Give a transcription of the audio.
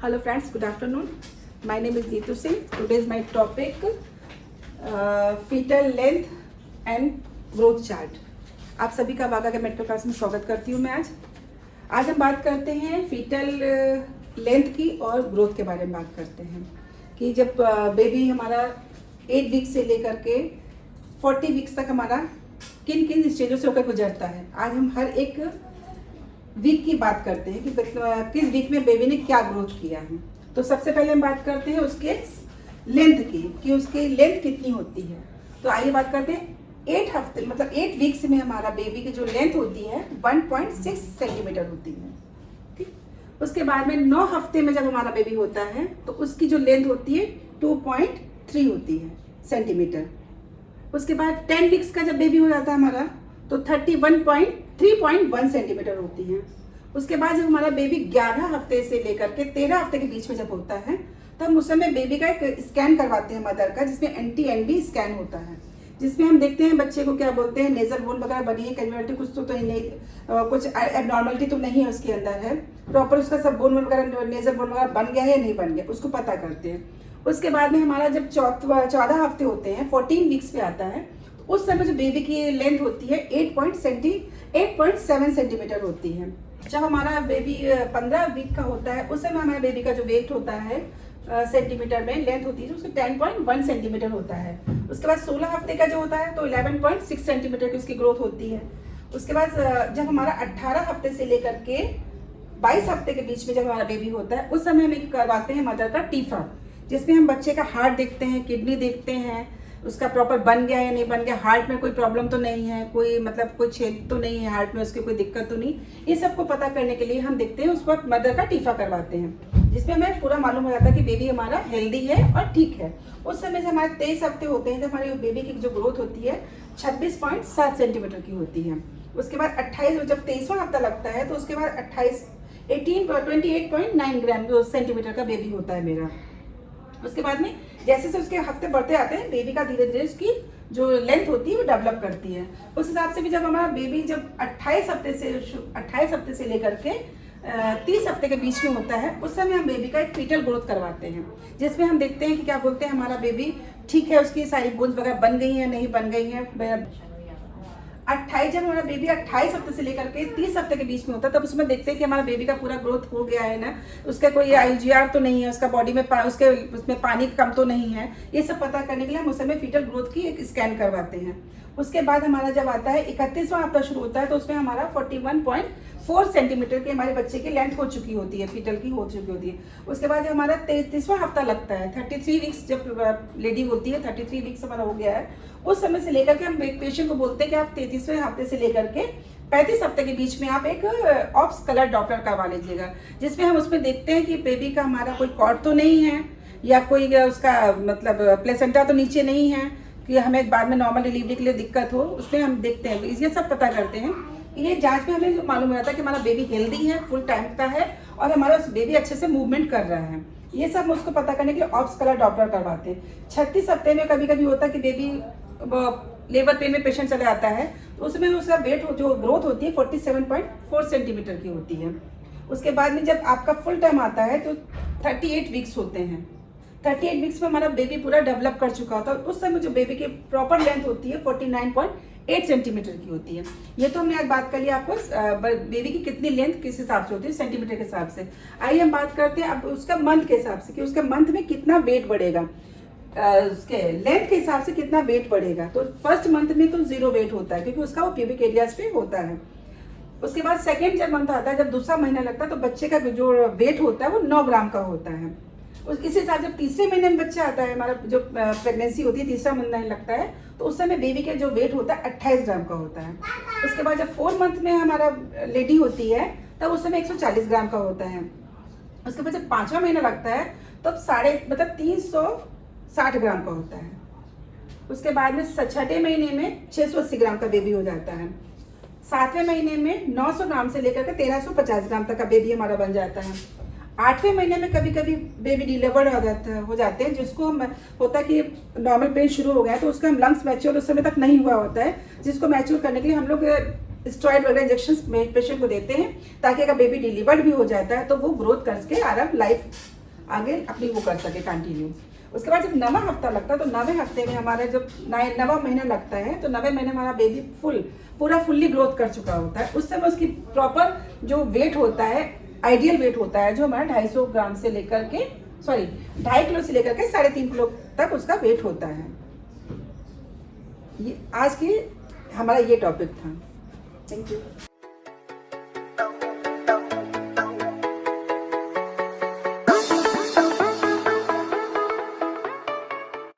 Hello friends, good afternoon. My name is Neetu Singh. Today is my topic fetal length and growth chart. आप सभी का वागा के medical class में स्वागत करती हूँ मैं आज हम बात करते हैं फीटल लेंथ की और ग्रोथ के बारे में बात करते हैं कि जब बेबी हमारा 8 वीक से लेकर के 40 वीक्स तक हमारा किन किन स्टेजों से होकर गुजरता है। आज हम हर एक वीक की बात करते हैं कि किस वीक में बेबी ने क्या ग्रोथ किया है। तो सबसे पहले हम बात करते हैं उसके लेंथ की कि उसकी लेंथ कितनी होती है। तो आइए बात करते हैं 8 हफ्ते मतलब 8 वीक्स में हमारा बेबी की जो लेंथ होती है 1.6 सेंटीमीटर होती है। ठीक, उसके बाद में 9 हफ्ते में जब हमारा बेबी होता है तो उसकी जो लेंथ होती है 2.3 होती है सेंटीमीटर। उसके बाद 10 वीक्स का जब बेबी हो जाता है हमारा तो 3.1 सेंटीमीटर होती है। उसके बाद जब हमारा बेबी 11 हफ्ते से लेकर के 13 हफ्ते के बीच में जब होता है तो हम उस समय बेबी का एक स्कैन करवाते हैं मदर का, जिसमें NT-NB स्कैन होता है, जिसमें हम देखते हैं बच्चे को क्या बोलते हैं नेजल बोन वगैरह बनी है, कैविटी कुछ तो नहीं कुछ एबनॉर्मलिटी तो नहीं है उसके अंदर है, प्रॉपर उसका सब बोन वगैरह नेजल बोन वगैरह बन गया है या नहीं बन गया उसको पता करते हैं। उसके बाद में हमारा जब 14 हफ्ते होते हैं 14 वीक्स पे आता है तो उस समय जो बेबी की लेंथ होती है 8.7 सेंटीमीटर होती है। जब हमारा बेबी 15 वीक का होता है उस समय हमारे बेबी का जो वेट होता है सेंटीमीटर में लेंथ होती है उसकी 10.1 सेंटीमीटर होता है। उसके बाद 16 हफ्ते का जो होता है तो 11.6 सेंटीमीटर की उसकी ग्रोथ होती है। उसके बाद जब हमारा 18 हफ्ते से लेकर के 22 हफ्ते के बीच में जब हमारा बेबी होता है उस समय हम करवाते हैं मदर का टीफा, जिसमें हम बच्चे का हार्ट देखते हैं, किडनी देखते हैं, उसका प्रॉपर बन गया या नहीं बन गया, हार्ट में कोई प्रॉब्लम तो नहीं है, कोई मतलब कोई छेद तो नहीं है हार्ट में, उसकी कोई दिक्कत तो नहीं। ये सबको पता करने के लिए हम देखते हैं उस वक्त मदर का टीफा करवाते हैं, जिसमें हमें पूरा मालूम हो जाता है कि बेबी हमारा हेल्दी है और ठीक है। उस समय जब हमारे 23 हफ्ते होते हैं तो हमारे बेबी की जो ग्रोथ होती है 26.7 सेंटीमीटर की होती है। उसके बाद 28 जब 23वां हफ्ता लगता है तो उसके बाद 28.9 ग्राम सेंटीमीटर का बेबी होता है मेरा। उसके बाद में जैसे जैसे उसके हफ्ते बढ़ते आते हैं बेबी का धीरे धीरे उसकी जो लेंथ होती है वो डेवलप करती है। उस हिसाब से भी जब हमारा बेबी जब 28 हफ्ते से लेकर के 30 हफ्ते के बीच में होता है उस समय हम बेबी का एक फीटल ग्रोथ करवाते हैं, जिसमें हम देखते हैं कि क्या बोलते हैं हमारा बेबी ठीक है, उसकी सारी बोन्स वगैरह बन गई है नहीं बन गई है। 28 जब हमारा बेबी 28 हफ्ते से लेकर के 30 हफ्ते के बीच में होता है तब उसमें देखते हैं कि हमारा बेबी का पूरा ग्रोथ हो गया है ना, उसका कोई IUGR तो नहीं है, उसका बॉडी में उसमें पानी कम तो नहीं है। ये सब पता करने के लिए हम उस समय फीटल ग्रोथ की एक स्कैन करवाते हैं। उसके बाद हमारा जब आता है 31वां हफ्ता शुरू होता है तो उसमें हमारा 41.4 सेंटीमीटर की हमारे बच्चे की लेंथ हो चुकी होती है, फीटल की हो चुकी होती है। उसके बाद जब हमारा 33वां हफ्ता लगता है 33 वीक्स जब लेडी होती है 33 वीक्स हमारा हो गया है उस समय से लेकर के हम एक पेशेंट को बोलते हैं कि आप 33वें हफ्ते से लेकर के 35 हफ्ते के बीच में आप एक ऑप्स कलर डॉक्टर करवा लीजिएगा, जिसमें हम उसमें देखते हैं कि बेबी का हमारा कोई कॉर्ड तो नहीं है या कोई उसका मतलब प्लेसेंटा तो नीचे नहीं है कि हमें बाद में नॉर्मल डिलीवरी के लिए दिक्कत हो, उसमें हम देखते हैं ये सब पता करते हैं। ये जांच में हमें मालूम हो जाता है कि हमारा बेबी हेल्दी है, फुल टाइम का है और हमारा बेबी अच्छे से मूवमेंट कर रहा है। ये सब हम उसको पता करने के लिए ऑप्स कलर डॉक्टर करवाते हैं। 36 हफ्ते में कभी कभी होता है कि बेबी लेबर पेन में पेशेंट चले आता है तो उसमें उसका वेट जो ग्रोथ होती है 47.4 सेंटीमीटर की होती है। उसके बाद में जब आपका फुल टाइम आता है तो 38 वीक्स होते हैं। 38 वीक्स में हमारा बेबी पूरा डेवलप कर चुका होता है। उस समय जो बेबी की प्रॉपर लेंथ होती है 49.8 सेंटीमीटर की होती है। ये तो हमने आज बात कर लिया आपको बेबी की कितनी लेंथ किस हिसाब से होती है सेंटीमीटर के हिसाब से। आइए हम बात करते हैं अब उसका मंथ के हिसाब से कि उसके मंथ में कितना वेट बढ़ेगा, उसके लेंथ के हिसाब से कितना वेट बढ़ेगा। तो फर्स्ट मंथ में तो 0 वेट होता है क्योंकि उसका वो प्यूबिक एरियाज पे होता है। उसके बाद सेकेंड जब मंथ आता है जब दूसरा महीना लगता है तो बच्चे का जो वेट होता है वो 9 ग्राम का होता है। इस हिसाब जब तीसरे महीने में बच्चा आता है हमारा जो प्रेगनेंसी होती है तीसरा महीना लगता है तो उस समय बेबी का जो वेट होता है 28 ग्राम का होता है। उसके बाद जब 4 मंथ में हमारा लेडी होती है तब उस समय 140 ग्राम का होता है। उसके बाद जब 5वां महीना लगता है तब 360 ग्राम का होता है। उसके बाद में 6ठे महीने में 680 ग्राम का बेबी हो जाता है। 7वें महीने में 900 ग्राम से लेकर के 1350 ग्राम तक का बेबी हमारा बन जाता है। 8वें महीने में कभी कभी बेबी डिलीवर्ड हो जाते हैं, जिसको हम होता है कि नॉर्मल पेन शुरू हो गया है तो उसका हम लंग्स मैच्योर उस समय तक नहीं हुआ होता है, जिसको मैच्योर करने के लिए हम लोग स्टेरॉइड वगैरह इंजेक्शन पेशेंट को देते हैं, ताकि अगर बेबी डिलीवर्ड भी हो जाता है तो वो ग्रोथ करके आराम लाइफ आगे अपनी वो कर सके कंटिन्यू। उसके बाद जब 9वां हफ्ता लगता है तो 9वें हफ्ते में हमारा जब 9वां महीना लगता है तो 9वें महीने हमारा बेबी पूरा फुल्ली ग्रोथ कर चुका होता है। उस समय उसकी प्रॉपर जो वेट होता है, आइडियल वेट होता है, जो हमारा 250 ग्राम से लेकर के 2.5 किलो से लेकर के 3.5 किलो तक उसका वेट होता है। ये आज की हमारा ये टॉपिक था। Thank you.